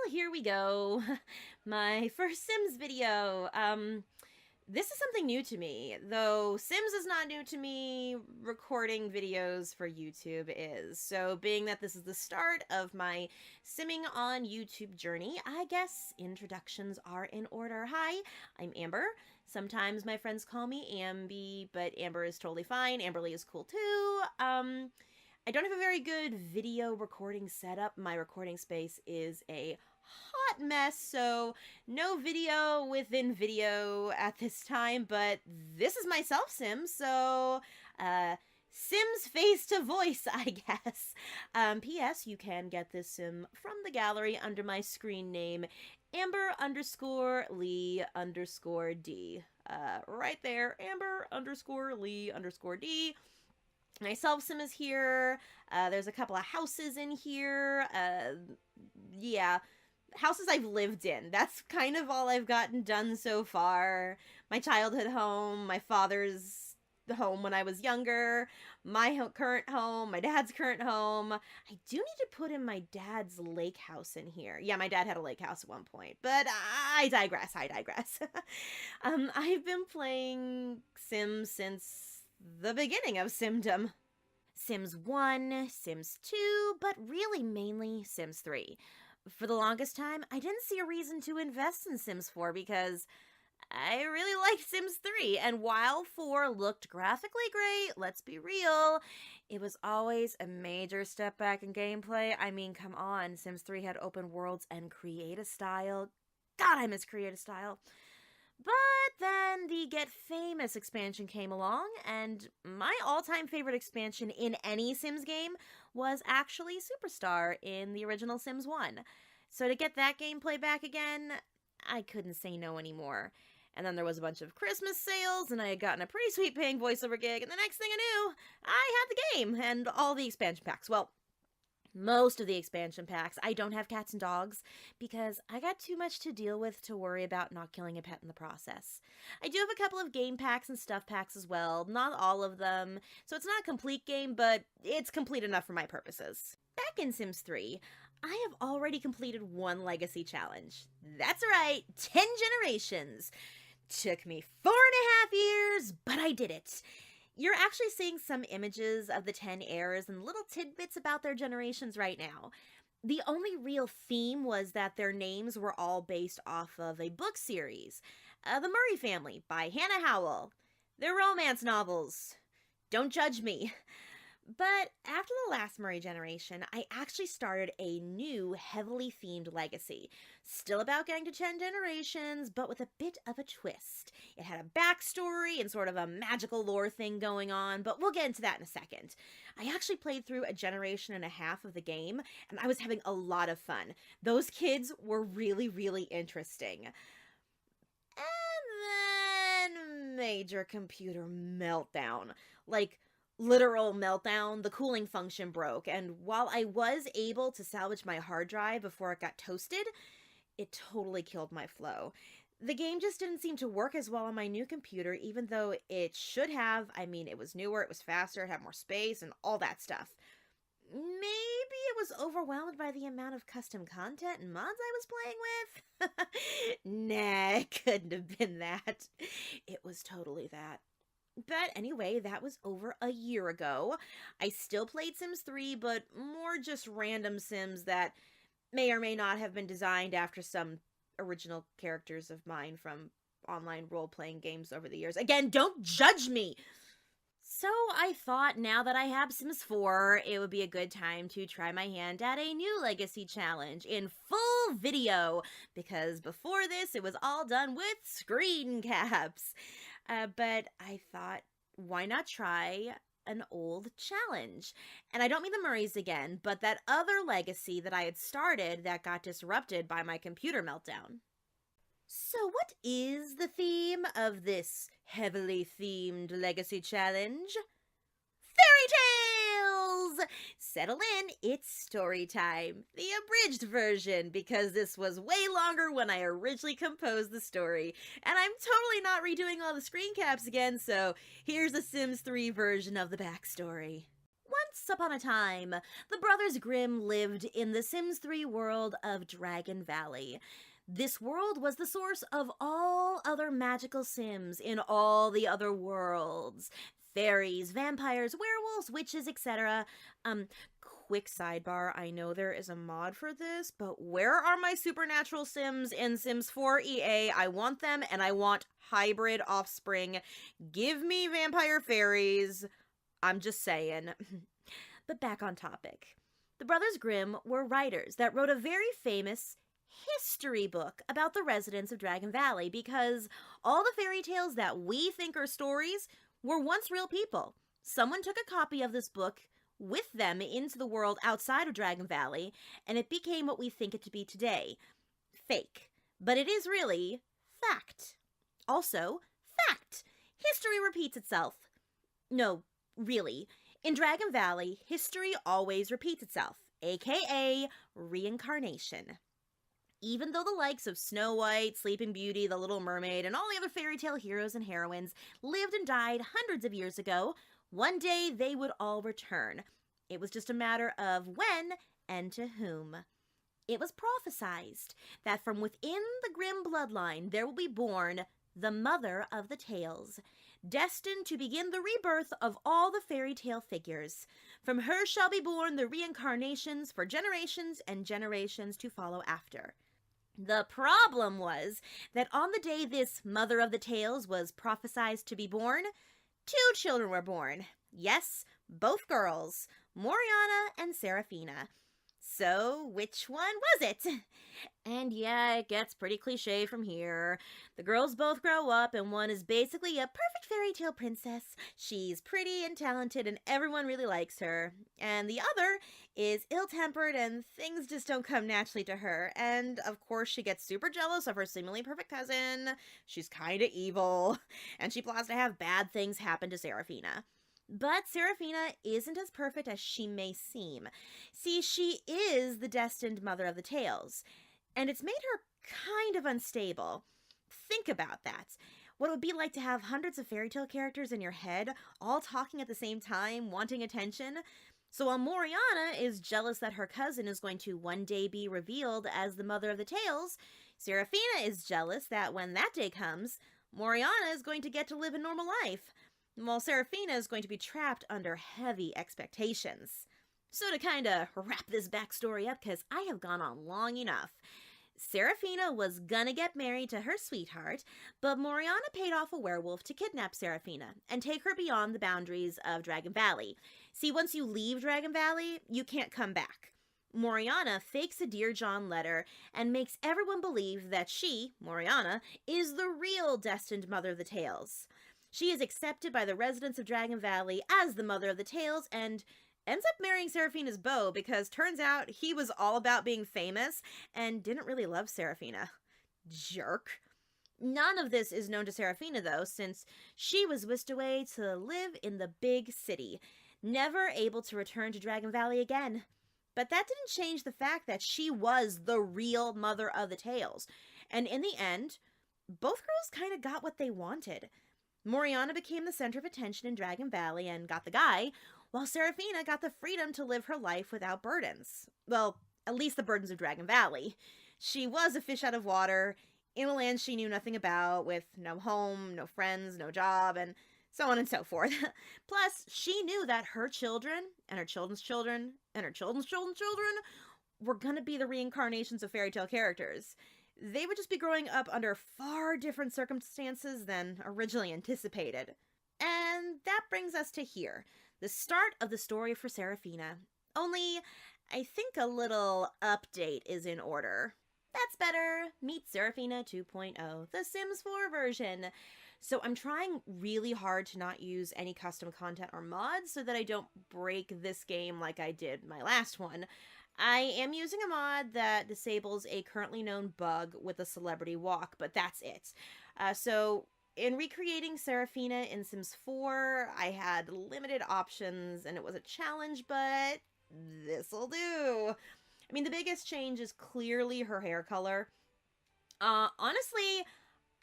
here we go. My first Sims video. This is something new to me. Though Sims is not new to me, recording videos for YouTube is. So being that this is the start of my simming on YouTube journey, I guess introductions are in order. Hi, I'm Amber. Sometimes my friends call me Amby, but Amber is totally fine. Amberly is cool too. I don't have a very good video recording setup. My recording space is a hot mess, so no video within video at this time, but this is my self-sim, so Sims face to voice, I guess. P.S. You can get this sim from the gallery under my screen name, Amber_Lee_D. Right there, Amber_Lee_D. My self-sim is here. There's a couple of houses in here. Yeah, houses I've lived in. That's kind of all I've gotten done so far. My childhood home, my father's home when I was younger, my current home, my dad's current home. I do need to put in my dad's lake house in here. Yeah, my dad had a lake house at one point, but I digress. I've been playing Sims since the beginning of Simdom. Sims 1, Sims 2, but really mainly Sims 3. For the longest time, I didn't see a reason to invest in Sims 4 because I really liked Sims 3, and while 4 looked graphically great, let's be real, it was always a major step back in gameplay. I mean, come on, Sims 3 had open worlds and create a style. God, I miss create a style. But then the Get Famous expansion came along, and my all-time favorite expansion in any Sims game was actually Superstar in the original Sims 1. So to get that gameplay back again, I couldn't say no anymore. And then there was a bunch of Christmas sales, and I had gotten a pretty sweet paying voiceover gig, and the next thing I knew, I had the game and all the expansion packs. Well, most of the expansion packs. I don't have cats and dogs because I got too much to deal with to worry about not killing a pet in the process. I do have a couple of game packs and stuff packs as well, not all of them, so it's not a complete game, but it's complete enough for my purposes. Back in Sims 3, I have already completed one legacy challenge. That's right, 10 generations. Took me 4.5 years, but I did it. You're actually seeing some images of the 10 heirs and little tidbits about their generations right now. The only real theme was that their names were all based off of a book series. The Murray Family by Hannah Howell. They're romance novels. Don't judge me. But after the last Murray generation, I actually started a new, heavily themed legacy. Still about getting to 10 generations, but with a bit of a twist. It had a backstory and sort of a magical lore thing going on, but we'll get into that in a second. I actually played through a generation and a half of the game, and I was having a lot of fun. Those kids were really, really interesting. And then major computer meltdown. Like, literal meltdown. The cooling function broke, and while I was able to salvage my hard drive before it got toasted, it totally killed my flow. The game just didn't seem to work as well on my new computer, even though it should have. I mean, it was newer, it was faster, it had more space, and all that stuff. Maybe it was overwhelmed by the amount of custom content and mods I was playing with? Nah, it couldn't have been that. It was totally that. But anyway, that was over a year ago. I still played Sims 3, but more just random Sims that may or may not have been designed after some original characters of mine from online role-playing games over the years. Again, don't judge me! So I thought now that I have Sims 4, it would be a good time to try my hand at a new legacy challenge in full video, because before this it was all done with screen caps. But I thought, why not try an old challenge? And I don't mean the Murrays again, but that other legacy that I had started that got disrupted by my computer meltdown. So what is the theme of this heavily themed legacy challenge? Fairy tales! Settle in, it's story time. The abridged version, because this was way longer when I originally composed the story. And I'm totally not redoing all the screen caps again, so here's the Sims 3 version of the backstory. One Once upon a time, the brothers Grimm lived in the Sims 3 world of Dragon Valley. This world was the source of all other magical Sims in all the other worlds. Fairies, vampires, werewolves, witches, etc. Quick sidebar, I know there is a mod for this, but where are my supernatural Sims in Sims 4 EA? I want them, and I want hybrid offspring. Give me vampire fairies. I'm just saying. But back on topic. The Brothers Grimm were writers that wrote a very famous history book about the residents of Dragon Valley, because all the fairy tales that we think are stories were once real people. Someone took a copy of this book with them into the world outside of Dragon Valley, and it became what we think it to be today. Fake. But it is really fact. Also, fact. History repeats itself. No, really. In Dragon Valley, history always repeats itself, aka reincarnation. Even though the likes of Snow White, Sleeping Beauty, The Little Mermaid, and all the other fairy tale heroes and heroines lived and died hundreds of years ago, one day they would all return. It was just a matter of when and to whom. It was prophesized that from within the Grimm bloodline there will be born the mother of the tales, destined to begin the rebirth of all the fairy tale figures. From her shall be born the reincarnations for generations and generations to follow after. The problem was that on the day this mother of the tales was prophesied to be born, 2 children were born. Yes, both girls, Moriana and Serafina. So, which one was it? And yeah, it gets pretty cliche from here. The girls both grow up, and one is basically a perfect fairy tale princess. She's pretty and talented, and everyone really likes her. And the other is ill-tempered, and things just don't come naturally to her. And, of course, she gets super jealous of her seemingly perfect cousin. She's kinda evil, and she plots to have bad things happen to Serafina. But Serafina isn't as perfect as she may seem. See, she is the destined mother of the tales, and it's made her kind of unstable. Think about that. What it would be like to have hundreds of fairy tale characters in your head, all talking at the same time, wanting attention. So while Moriana is jealous that her cousin is going to one day be revealed as the mother of the tales, Serafina is jealous that when that day comes, Moriana is going to get to live a normal life, while Serafina is going to be trapped under heavy expectations. So to kind of wrap this backstory up, because I have gone on long enough, Serafina was gonna get married to her sweetheart, but Moriana paid off a werewolf to kidnap Serafina and take her beyond the boundaries of Dragon Valley. See, once you leave Dragon Valley, you can't come back. Moriana fakes a Dear John letter and makes everyone believe that she, Moriana, is the real destined mother of the tales. She is accepted by the residents of Dragon Valley as the mother of the tales and ends up marrying Serafina's beau because turns out he was all about being famous and didn't really love Serafina. Jerk. None of this is known to Serafina, though, since she was whisked away to live in the big city, never able to return to Dragon Valley again. But that didn't change the fact that she was the real mother of the tales. And in the end, both girls kind of got what they wanted. Moriana became the center of attention in Dragon Valley and got the guy, while Serafina got the freedom to live her life without burdens. Well, at least the burdens of Dragon Valley. She was a fish out of water, in a land she knew nothing about, with no home, no friends, no job, and so on and so forth. Plus, she knew that her children, and her children's children, and her children's children's children were gonna be the reincarnations of fairy tale characters. They would just be growing up under far different circumstances than originally anticipated. And that brings us to here, the start of the story for Serafina. Only, I think a little update is in order. That's better. Meet Serafina 2.0, the Sims 4 version. So I'm trying really hard to not use any custom content or mods so that I don't break this game like I did my last one. I am using a mod that disables a currently known bug with a celebrity walk, but that's it. So in recreating Serafina in Sims 4, I had limited options and it was a challenge, but this'll do. I mean, the biggest change is clearly her hair color. Honestly,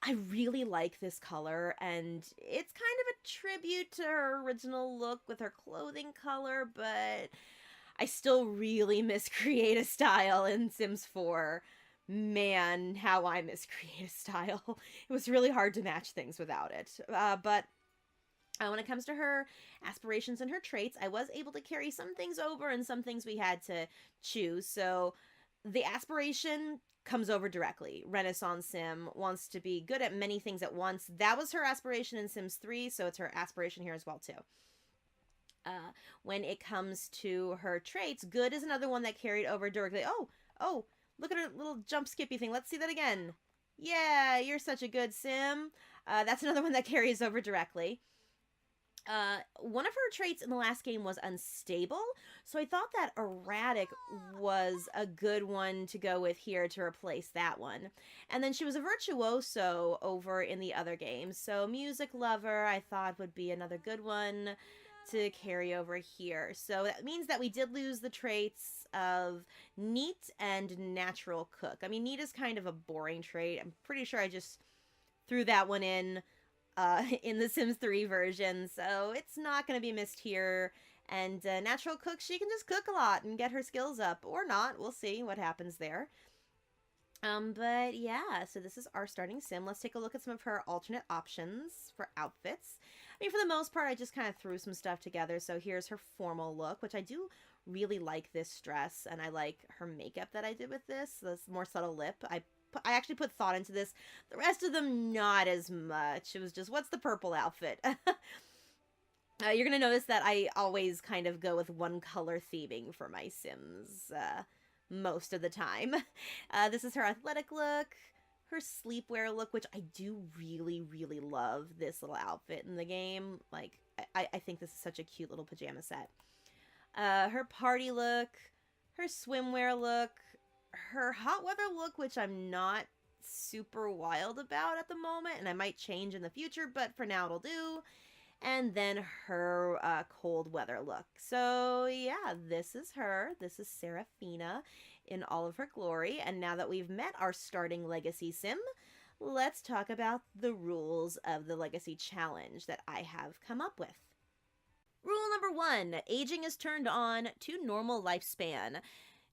I really like this color, and it's kind of a tribute to her original look with her clothing color, but I still really miss Create Style in Sims 4. Man, how I miss Create Style. It was really hard to match things without it. But when it comes to her aspirations and her traits, I was able to carry some things over and some things we had to choose. So the aspiration comes over directly. Renaissance Sim wants to be good at many things at once. That was her aspiration in Sims 3, so it's her aspiration here as well, too. When it comes to her traits, good is another one that carried over directly. Oh, look at her little jump skippy thing. Let's see that again. Yeah, you're such a good Sim. That's another one that carries over directly. One of her traits in the last game was unstable, so I thought that erratic was a good one to go with here to replace that one. And then she was a virtuoso over in the other games, so music lover I thought would be another good one to carry over here. So that means that we did lose the traits of neat and natural cook. I mean, neat is kind of a boring trait. I'm pretty sure I just threw that one in the Sims 3 version, so it's not going to be missed here. And natural cook, she can just cook a lot and get her skills up, or not. We'll see what happens there. But yeah, so this is our starting sim. Let's take a look at some of her alternate options for outfits. I mean, for the most part, I just kind of threw some stuff together. So here's her formal look, which I do really like this dress, and I like her makeup that I did with this more subtle lip. I actually put thought into this. The rest of them, not as much. It was just, what's the purple outfit? You're going to notice that I always kind of go with one color theming for my Sims most of the time. This is her athletic look, her sleepwear look, which I do really, really love this little outfit in the game. Like, I think this is such a cute little pajama set. Her party look, her swimwear look, her hot weather look, which I'm not super wild about at the moment, and I might change in the future, but for now it'll do. And then her cold weather look. So yeah, this is her. This is Serafina in all of her glory. And now that we've met our starting Legacy Sim, let's talk about the rules of the Legacy Challenge that I have come up with. Rule number 1, aging is turned on to normal lifespan.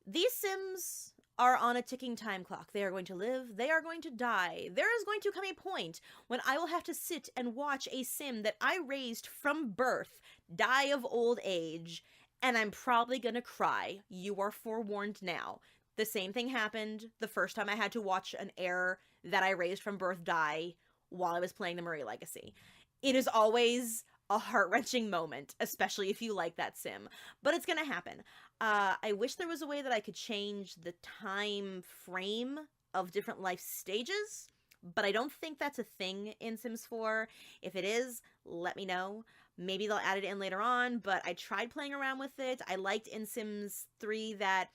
These Sims are on a ticking time clock. They are going to live, they are going to die. There is going to come a point when I will have to sit and watch a Sim that I raised from birth die of old age, and I'm probably gonna cry. You are forewarned now. The same thing happened the first time I had to watch an heir that I raised from birth die while I was playing the Murray Legacy. It is always a heart-wrenching moment, especially if you like that Sim, but it's gonna happen. I wish there was a way that I could change the time frame of different life stages, but I don't think that's a thing in Sims 4. If it is, let me know. Maybe they'll add it in later on, but I tried playing around with it. I liked in Sims 3 that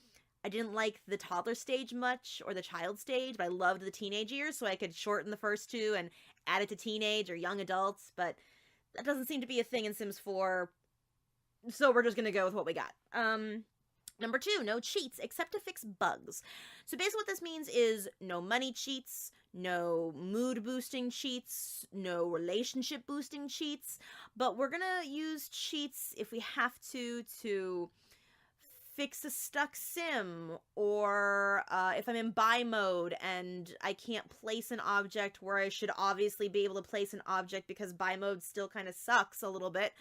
I didn't like the toddler stage much, or the child stage, but I loved the teenage years, so I could shorten the first two and add it to teenage or young adults, but that doesn't seem to be a thing in Sims 4, so we're just gonna go with what we got. Number 2, no cheats except to fix bugs. So basically what this means is no money cheats, no mood boosting cheats, no relationship boosting cheats, but we're gonna use cheats if we have to fix a stuck sim, or if I'm in buy mode and I can't place an object where I should obviously be able to place an object because buy mode still kind of sucks a little bit.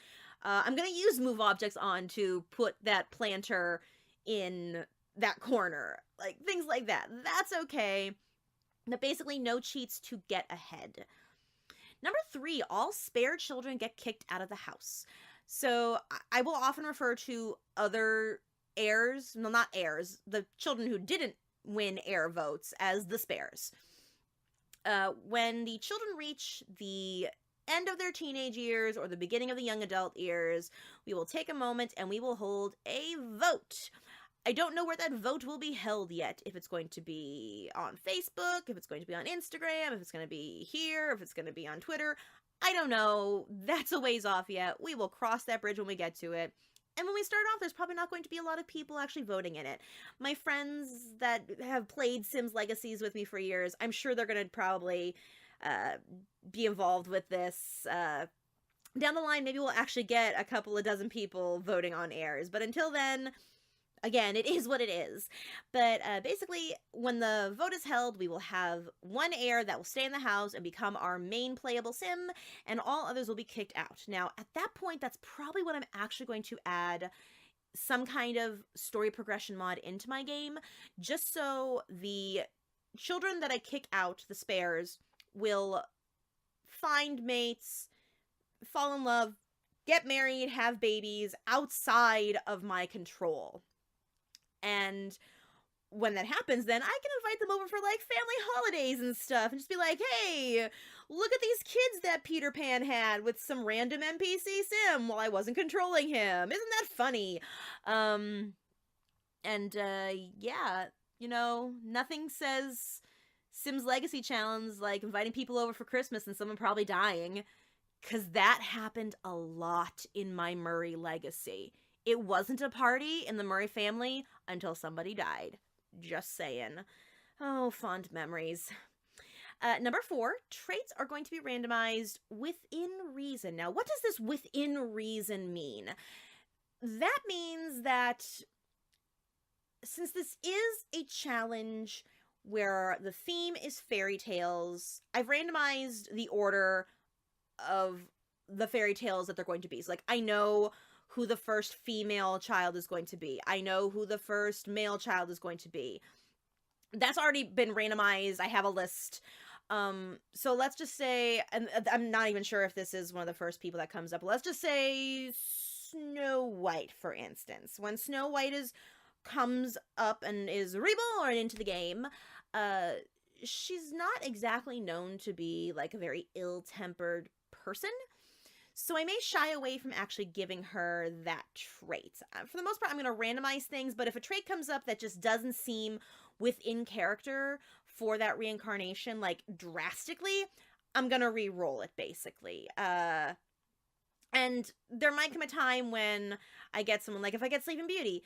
I'm gonna use move objects on to put that planter in that corner, like things like that. That's okay, but basically no cheats to get ahead. Number 3, all spare children get kicked out of the house. So I will often refer to other heirs, no, not heirs, the children who didn't win heir votes as the spares. When the children reach the end of their teenage years or the beginning of the young adult years, we will take a moment and we will hold a vote. I don't know where that vote will be held yet. If it's going to be on Facebook, if it's going to be on Instagram, if it's going to be here, if it's going to be on Twitter. I don't know. That's a ways off yet. We will cross that bridge when we get to it. And when we start off, there's probably not going to be a lot of people actually voting in it. My friends that have played Sims Legacies with me for years, I'm sure they're going to probably be involved with this. Down the line, maybe we'll actually get a couple of dozen people voting on heirs. But until then, again, it is what it is. But basically, when the vote is held, we will have one heir that will stay in the house and become our main playable sim, and all others will be kicked out. Now, at that point, that's probably when I'm actually going to add some kind of story progression mod into my game, just so the children that I kick out, the spares, will find mates, fall in love, get married, have babies outside of my control. And when that happens, then I can invite them over for, like, family holidays and stuff, and just be like, hey, look at these kids that Peter Pan had with some random NPC sim while I wasn't controlling him. Isn't that funny? Yeah, you know, nothing says Sims Legacy Challenge like inviting people over for Christmas and someone probably dying, because that happened a lot in my Murray Legacy. It wasn't a party in the Murray family until somebody died. Just saying. Oh, fond memories. Number 4, traits are going to be randomized within reason. Now, what does this within reason mean? That means that since this is a challenge where the theme is fairy tales, I've randomized the order of the fairy tales that they're going to be. So, like, I know who the first female child is going to be. I know who the first male child is going to be. That's already been randomized. I have a list. So let's just say, and I'm not even sure if this is one of the first people that comes up. Let's just say Snow White, for instance. When Snow White comes up and is reborn into the game, she's not exactly known to be, like, a very ill-tempered person. So I may shy away from actually giving her that trait. For the most part, I'm going to randomize things, but if a trait comes up that just doesn't seem within character for that reincarnation, like, drastically, I'm going to re-roll it, basically. And there might come a time when I get someone, like, if I get Sleeping Beauty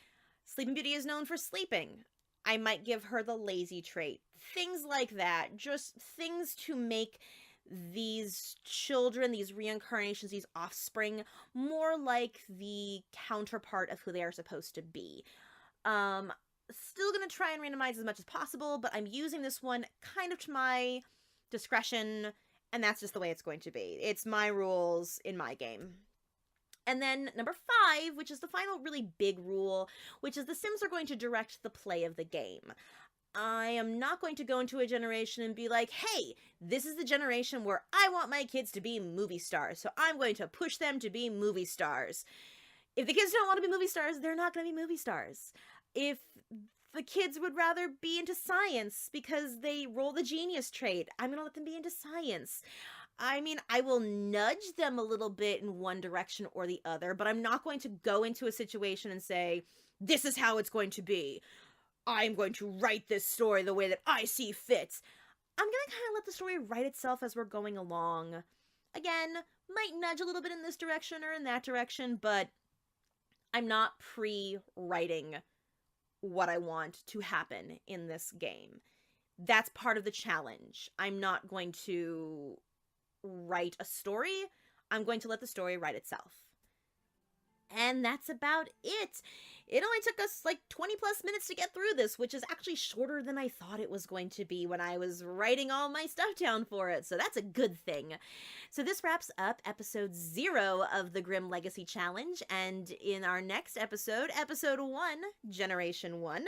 is known for sleeping. I might give her the lazy trait. Things like that. Just things to make these children, these reincarnations, these offspring, more like the counterpart of who they are supposed to be. Still gonna try and randomize as much as possible, but I'm using this one kind of to my discretion, and that's just the way it's going to be. It's my rules in my game. And then number 5, which is the final really big rule, which is the Sims are going to direct the play of the game. I am not going to go into a generation and be like, hey, this is the generation where I want my kids to be movie stars, so I'm going to push them to be movie stars. If the kids don't want to be movie stars, they're not going to be movie stars. If the kids would rather be into science because they roll the genius trait, I'm going to let them be into science. I mean, I will nudge them a little bit in one direction or the other, but I'm not going to go into a situation and say, this is how it's going to be. I'm going to write this story the way that I see fit. I'm going to kind of let the story write itself as we're going along. Again, might nudge a little bit in this direction or in that direction, but I'm not pre-writing what I want to happen in this game. That's part of the challenge. I'm not going to write a story. I'm going to let the story write itself. And that's about it. It only took us like 20 plus minutes to get through this, which is actually shorter than I thought it was going to be when I was writing all my stuff down for it. So that's a good thing. So this wraps up episode 0 of the Grimm Legacy Challenge. And in our next episode, episode 1, Generation 1,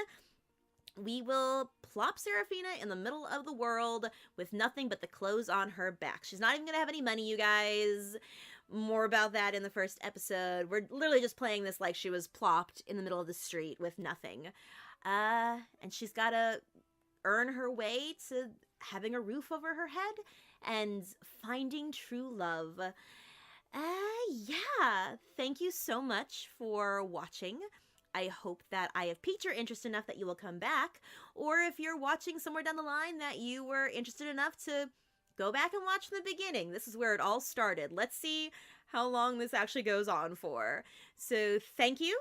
we will plop Serafina in the middle of the world with nothing but the clothes on her back. She's not even going to have any money, you guys. More about that in the first episode. We're literally just playing this like she was plopped in the middle of the street with nothing. And she's got to earn her way to having a roof over her head and finding true love. Yeah. Thank you so much for watching. I hope that I have piqued your interest enough that you will come back. Or if you're watching somewhere down the line that you were interested enough to go back and watch from the beginning. This is where it all started. Let's see how long this actually goes on for. So thank you.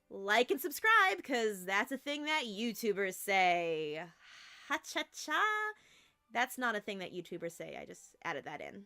Like and subscribe, because that's a thing that YouTubers say. Ha-cha-cha. That's not a thing that YouTubers say. I just added that in.